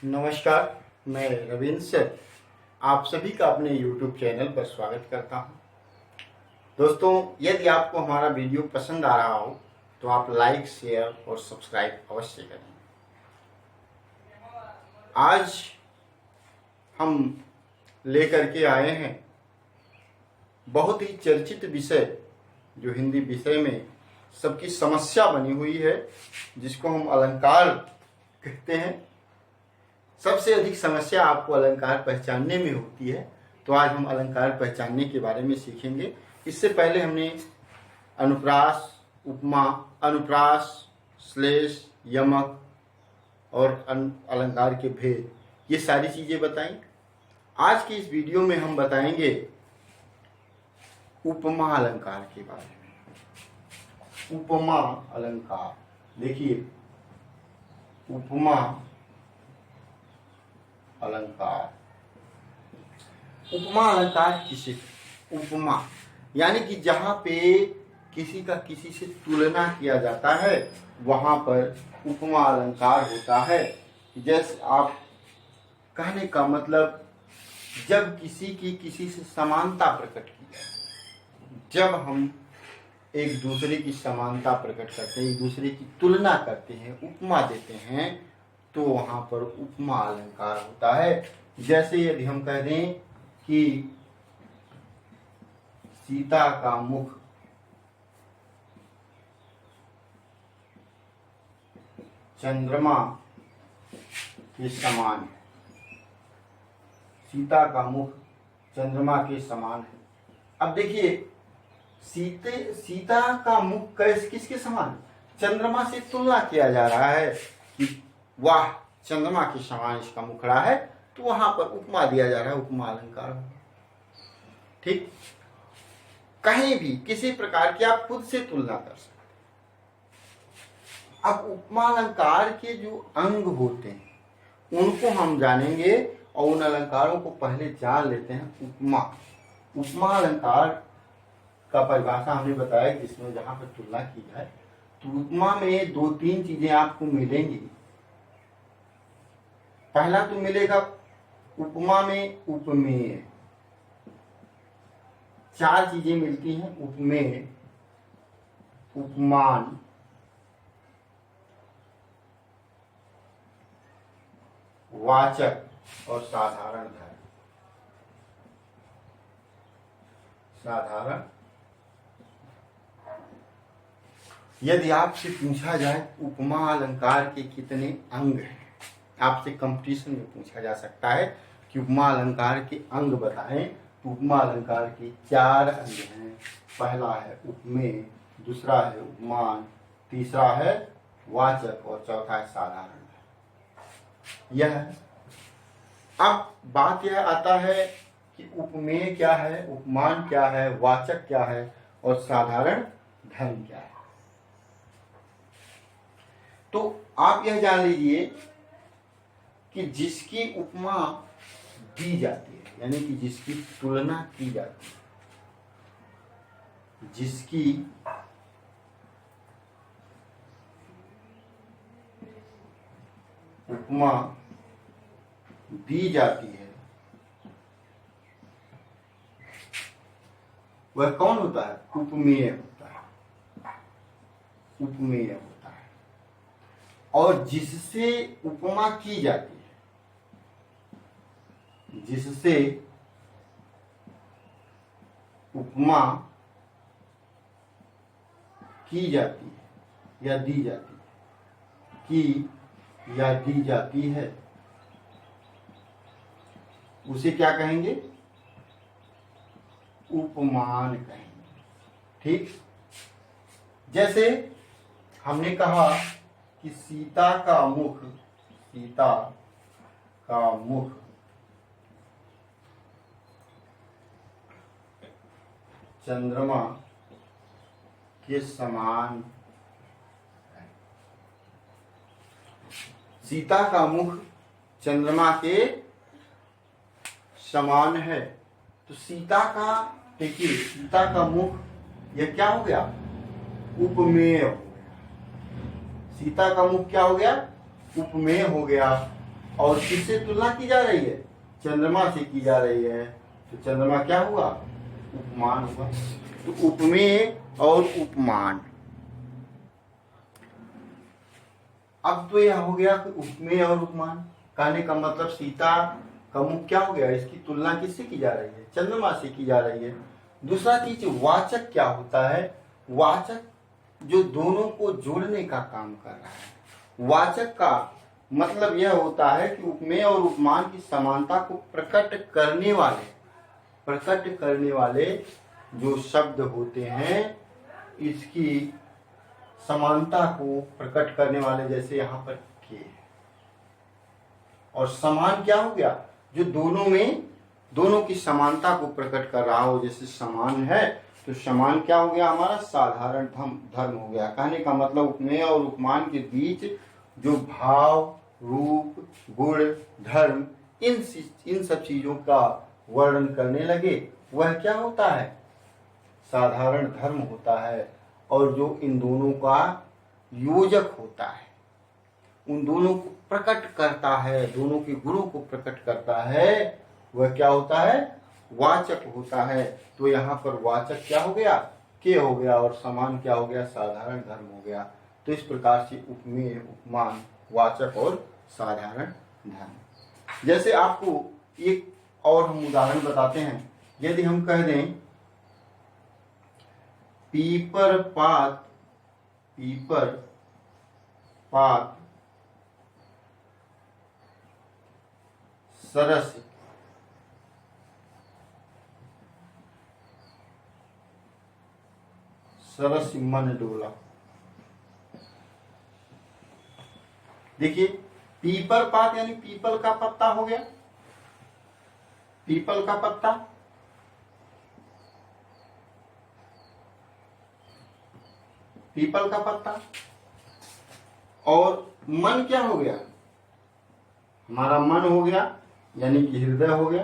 नमस्कार, मैं रविंद्र से आप सभी का अपने YouTube चैनल पर स्वागत करता हूं। दोस्तों, यदि आपको हमारा वीडियो पसंद आ रहा हो तो आप लाइक, शेयर और सब्सक्राइब अवश्य करें। आज हम लेकर के आए हैं बहुत ही चर्चित विषय, जो हिंदी विषय में सबकी समस्या बनी हुई है, जिसको हम अलंकार कहते हैं। सबसे अधिक समस्या आपको अलंकार पहचानने में होती है, तो आज हम अलंकार पहचानने के बारे में सीखेंगे। इससे पहले हमने अनुप्रास, उपमा, अनुप्रास, श्लेष, यमक और अलंकार के भेद, ये सारी चीजें बताई। आज की इस वीडियो में हम बताएंगे उपमा अलंकार के बारे में। उपमा अलंकार, देखिए, उपमा अलंकार। उपमा अलंकार किसे? उपमा यानी कि जहां पे किसी का किसी से तुलना किया जाता है, वहां पर उपमा अलंकार होता है। जैसे आप कहने का मतलब, जब किसी की किसी से समानता प्रकट की जाए, जब हम एक दूसरे की समानता प्रकट करते हैं, एक दूसरे की तुलना करते हैं, उपमा देते हैं, तो वहां पर उपमा अलंकार होता है। जैसे यदि हम कह दें कि सीता का मुख चंद्रमा के समान है, सीता का मुख चंद्रमा के समान है। अब देखिए, सीता का मुख किसके समान? चंद्रमा से तुलना किया जा रहा है कि वाह, चंद्रमा के समान इसका मुखड़ा है, तो वहां पर उपमा दिया जा रहा है, उपमा अलंकार। ठीक, कहीं भी किसी प्रकार की आप खुद से तुलना कर सकते। अब उपमा अलंकार के जो अंग होते हैं उनको हम जानेंगे, और उन अलंकारों को पहले जान लेते हैं। उपमा अलंकार का परिभाषा हमने बताया, जिसमें जहां पर तुलना की जाए, तो उपमा में दो तीन चीजें आपको मिलेंगी। पहला तो मिलेगा उपमा में उपमेय, चार चीजें मिलती हैं। उपमेय, उपमान, वाचक और साधारण धर्म। साधारण, यदि आपसे पूछा जाए उपमा अलंकार के कितने अंग हैं, आपसे कंपटीशन में पूछा जा सकता है कि उपमा अलंकार के अंग बताएं, तो उपमा अलंकार के चार अंग हैं। पहला है उपमेय, दूसरा है उपमान, तीसरा है वाचक और चौथा है साधारण। यह अब बात यह आता है कि उपमेय क्या है, उपमान क्या है, वाचक क्या है और साधारण धर्म क्या है। तो आप यह जान लीजिए कि जिसकी उपमा दी जाती है, यानी कि जिसकी तुलना की जाती है, जिसकी उपमा दी जाती है, वह कौन होता है? उपमेय होता है। उपमेय होता है। और जिससे उपमा की जाती है, जिससे उपमा की जाती है या दी जाती है, की या दी जाती है, उसे क्या कहेंगे? उपमान कहेंगे। ठीक, जैसे हमने कहा कि सीता का मुख चंद्रमा के समान है। सीता का मुख चंद्रमा के समान है, तो सीता का, देखिए, सीता का मुख, यह क्या हो गया? उपमेय हो गया। सीता का मुख क्या हो गया? उपमेय हो गया। और किससे तुलना की जा रही है? चंद्रमा से की जा रही है। तो चंद्रमा क्या हुआ? उपमान हुआ। तो उपमेय और उपमान, अब तो यह हो गया कि उपमेय और उपमान। कहने का मतलब सीता का मुख क्या हो गया? इसकी तुलना किससे की जा रही है? चंद्रमा से की जा रही है। दूसरा चीज वाचक क्या होता है? वाचक जो दोनों को जोड़ने का काम कर रहा है। वाचक का मतलब यह होता है कि उपमेय और उपमान की समानता को प्रकट करने वाले जो शब्द होते हैं, इसकी समानता को प्रकट करने वाले, जैसे यहाँ पर के। और समान क्या हो गया? जो दोनों की समानता को प्रकट कर रहा हो। जैसे समान है तो समान क्या हो गया? हमारा साधारण धर्म हो गया। कहने का मतलब उपमेय और उपमान के बीच जो भाव, रूप, गुण, धर्म, इन सब चीजों का वर्णन करने लगे, वह क्या होता है? साधारण धर्म होता है। और जो इन दोनों का योजक होता है, उन दोनों को प्रकट करता है, दोनों के गुणों को प्रकट करता है, वह क्या होता है? वाचक होता है। तो यहाँ पर वाचक क्या हो गया? के हो गया। और समान क्या हो गया? साधारण धर्म हो गया। तो इस प्रकार से उपमेय, उपमान, वाचक और साधारण धर्म। जैसे आपको एक और हम उदाहरण बताते हैं। यदि हम कह दें पीपर पात सरस मन डोला। देखिए, पीपर पात यानी पीपल का पत्ता हो गया। पीपल का पत्ता, पीपल का पत्ता। और मन क्या हो गया? हमारा मन हो गया, यानी कि हृदय हो गया।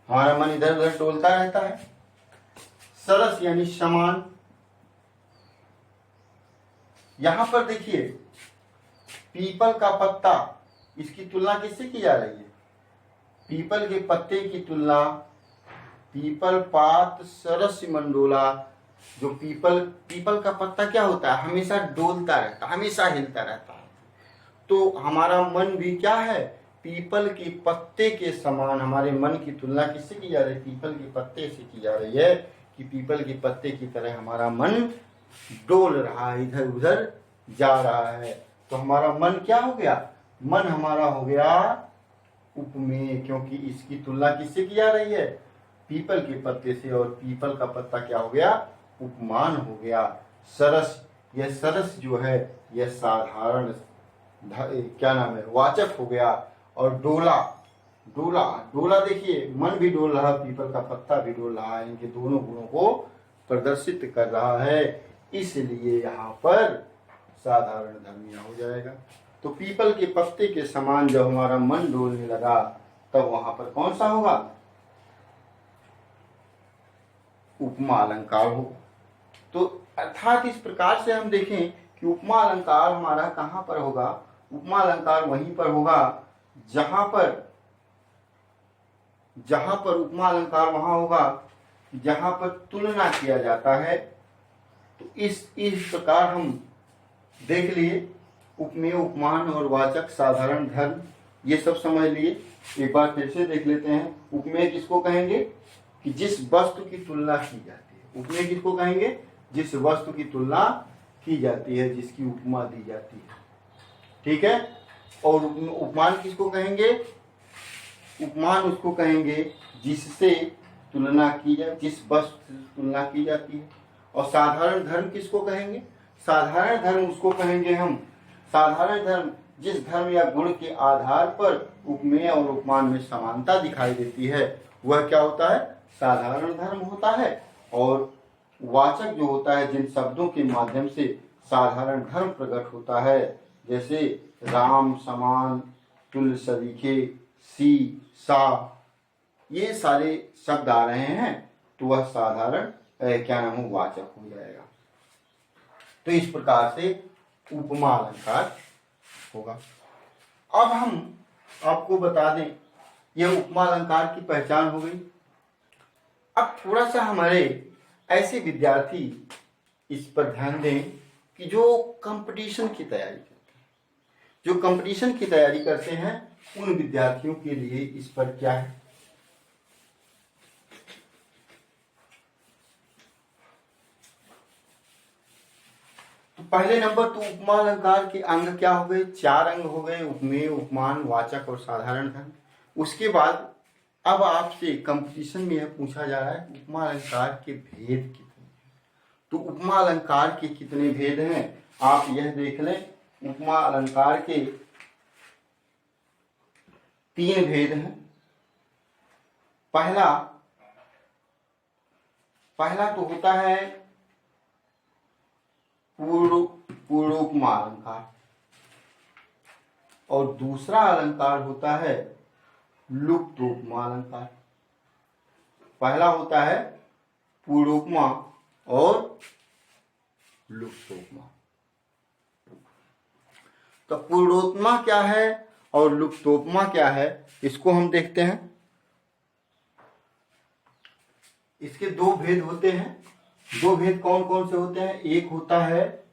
हमारा मन इधर उधर डोलता रहता है। सरस यानी समान। यहां पर देखिए, पीपल का पत्ता, इसकी तुलना किससे की जा रही है? पीपल के पत्ते की तुलना पीपल पात सरस मंडोला। जो पीपल का पत्ता क्या होता है? हमेशा डोलता रहता, हमेशा हिलता रहता है। तो हमारा मन भी क्या है? पीपल के पत्ते के समान। हमारे मन की तुलना किससे की जा रही है? पीपल के पत्ते से की जा रही है कि पीपल के पत्ते की तरह हमारा मन डोल रहा है, इधर उधर जा रहा है। तो हमारा मन क्या हो गया? मन हमारा हो गया उपमेय, क्योंकि इसकी तुलना किससे की जा रही है? पीपल के पत्ते से। और पीपल का पत्ता क्या हो गया? उपमान हो गया। सरस, यह सरस जो है यह साधारण क्या नाम है? वाचक हो गया। और डोला, डोला देखिए, मन भी डोल रहा, पीपल का पत्ता भी डोल रहा है। इनके दोनों गुणों को प्रदर्शित कर रहा है, इसलिए यहाँ पर साधारण धर्मीय हो जाएगा। तो पीपल के पत्ते के समान जब हमारा मन डोलने लगा, तब वहां पर कौन सा होगा? उपमा अलंकार हो। तो अर्थात इस प्रकार से हम देखें कि उपमा अलंकार हमारा कहां पर होगा? उपमा अलंकार वहीं पर होगा जहां पर उपमा अलंकार वहां होगा जहां पर तुलना किया जाता है। तो इस प्रकार हम देख लिए उपमेय, उपमान और वाचक, साधारण धर्म, ये सब समझ लिए। एक बार फिर से देख लेते हैं। उपमेय किसको कहेंगे? कि जिस वस्तु की तुलना की जाती है। उपमेय किसको कहेंगे? जिस वस्तु की तुलना की जाती है, जिसकी उपमा दी जाती है। ठीक है। और उपमान किसको कहेंगे? उपमान उसको कहेंगे जिससे तुलना की जाए, जिस वस्तु से तुलना की जाती है। और साधारण धर्म किसको कहेंगे? साधारण धर्म उसको कहेंगे हम, साधारण धर्म जिस धर्म या गुण के आधार पर उपमेय और उपमान में समानता दिखाई देती है, वह क्या होता है? साधारण धर्म होता है। और वाचक जो होता है, जिन शब्दों के माध्यम से साधारण धर्म प्रकट होता है, जैसे राम, समान, तुल्य, सरीखे, सी, सा, ये सारे शब्द आ रहे हैं, तो वह साधारण क्या नाम हो? वाचक हो जाएगा। तो इस प्रकार से उपमा अलंकार होगा। अब हम आपको बता दें, यह उपमा अलंकार की पहचान हो गई। अब थोड़ा सा हमारे ऐसे विद्यार्थी इस पर ध्यान दें कि जो कंपटीशन की तैयारी करते हैं, जो कंपटीशन की तैयारी करते हैं, उन विद्यार्थियों के लिए इस पर क्या है। तो पहले नंबर तो उपमा अलंकार के अंग क्या हो गए, 4 अंग हो गए, उपमेय, उपमान, वाचक और साधारण धर्म। उसके बाद अब आपसे कंपटीशन में यह पूछा जा रहा है उपमा अलंकार के भेद कितने। तो उपमा अलंकार के कितने भेद हैं आप यह देख लें। उपमा अलंकार के 3 भेद हैं। पहला तो होता है पूर्वोपमा अलंकार, और दूसरा अलंकार होता है लुप्तोपमा अलंकार। पहला होता है पूर्वोपमा और लुप्तोपमा। तो पूर्वोपमा क्या है और लुप्तोपमा क्या है, इसको हम देखते हैं। इसके 2 भेद होते हैं। 2 भेद कौन कौन से होते हैं। एक होता है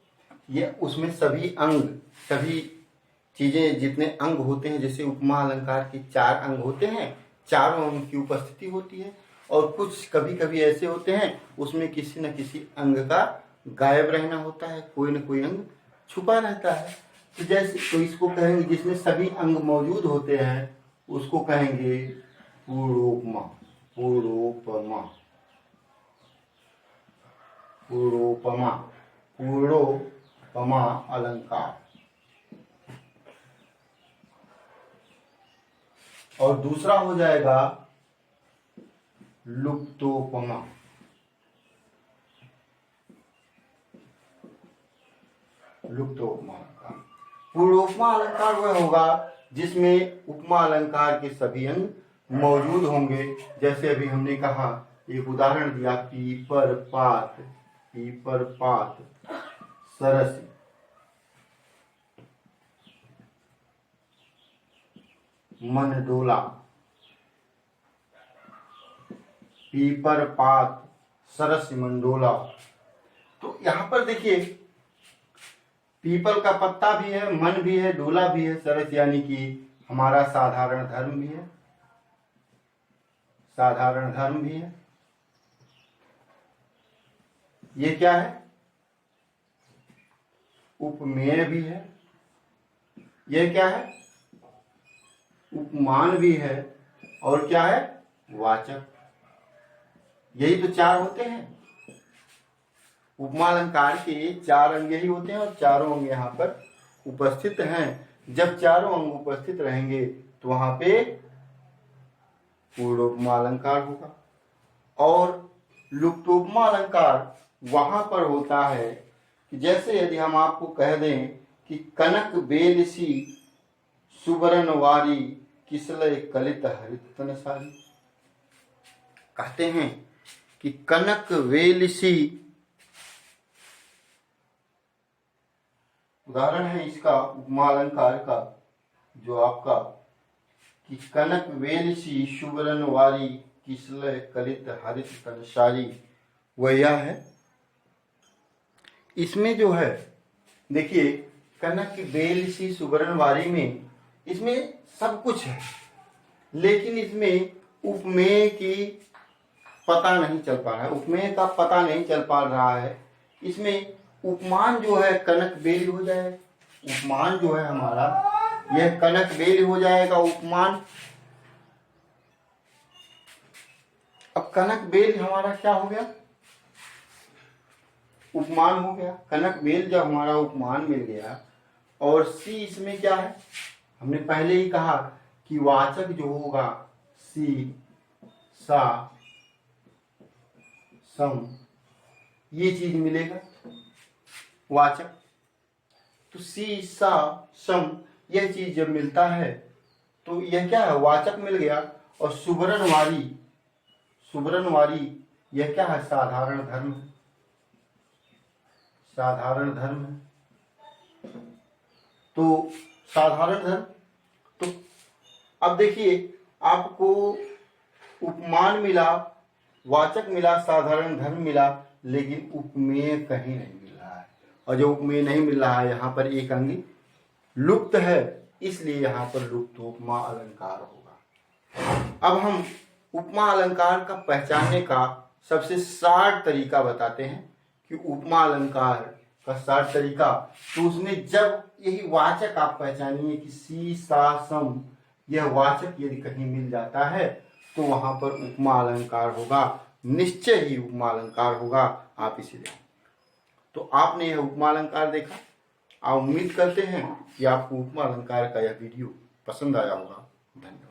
ये उसमें सभी अंग, सभी चीजें, जितने अंग होते हैं, जैसे उपमा अलंकार के 4 अंग होते हैं, चारों अंग की उपस्थिति होती है। और कुछ कभी कभी ऐसे होते हैं उसमें किसी न किसी अंग का गायब रहना होता है, कोई न कोई अंग छुपा रहता है। तो जैसे तो इसको कहेंगे जिसमें सभी अंग मौजूद होते हैं उसको कहेंगे पूर्वोपमा। पूर्वोपमा पूर्वोपमा पूर्वोपमा अलंकार। और दूसरा हो जाएगा लुप्तोपमा। लुप्तोपमा अलंकार। पूर्वोपमा अलंकार वह होगा जिसमें उपमा अलंकार के सभी अंग मौजूद होंगे। जैसे अभी हमने कहा, एक उदाहरण दिया, पीपर पात सरस। मन डोला। पीपर पात सरस मंडोला। तो यहां पर देखिए, पीपल का पत्ता भी है, मन भी है, डोला भी है, सरस यानी कि हमारा साधारण धर्म भी है। साधारण धर्म भी है। ये क्या है, उपमेय भी है। ये क्या है, उपमान भी है। और क्या है, वाचक। यही तो 4 होते हैं। उपमा अलंकार के 4 अंग यही होते हैं और चारों अंग यहाँ पर उपस्थित हैं। जब चारों अंग उपस्थित रहेंगे तो वहां पे पूर्वोपमा अलंकार होगा। और लुप्तोपमा अलंकार वहां पर होता है कि जैसे यदि हम आपको कह दें कि कनक बेल सी सुबरन वारी किसलय कलित हरित तनसारी। कहते हैं कि कनक बेल सी, उदाहरण है इसका उपमा अलंकार का जो आपका, कि कनक बेल सी सुबरन वारी किसलय कलित हरित तनसारी, वह यह है। इसमें जो है देखिए, कनक बेल सी सुबरन वारी में इसमें सब कुछ है, लेकिन इसमें उपमेय की पता नहीं चल पा रहा है। उपमेय का पता नहीं चल पा रहा है। इसमें उपमान जो है कनक बेल हो जाएगा। उपमान जो है हमारा यह कनक बेल हो जाएगा उपमान। अब कनक बेल हमारा क्या हो गया, उपमान हो गया। कनक बेल जब हमारा उपमान मिल गया, और सी इसमें क्या है, हमने पहले ही कहा कि वाचक जो होगा सी सा सम, ये चीज मिलेगा वाचक। तो सी सा सम यह चीज जब मिलता है तो यह क्या है, वाचक मिल गया। और सुबरन वारी यह क्या है, साधारण धर्म है। साधारण धर्म है। तो साधारण धर्म अब देखिए, आपको उपमान मिला, वाचक मिला, साधारण धर्म मिला, लेकिन उपमेय कहीं नहीं मिल रहा है। और जो उपमेय नहीं मिल रहा है, यहाँ पर एक अंग लुप्त है, इसलिए यहाँ पर लुप्त उपमा अलंकार होगा। अब हम उपमा अलंकार का पहचानने का सबसे शार्ट तरीका बताते हैं कि उपमा अलंकार का शार्ट तरीका, तो उसमें जब यही वाचक आप पहचानिए कि सी सा सम, यह वाचक यदि कहीं मिल जाता है तो वहां पर उपमा अलंकार होगा, निश्चय ही उपमा अलंकार होगा। आप इसे देखें। तो आपने यह उपमा अलंकार देखा। आप उम्मीद करते हैं कि आपको उपमा अलंकार का यह वीडियो पसंद आया होगा। धन्यवाद।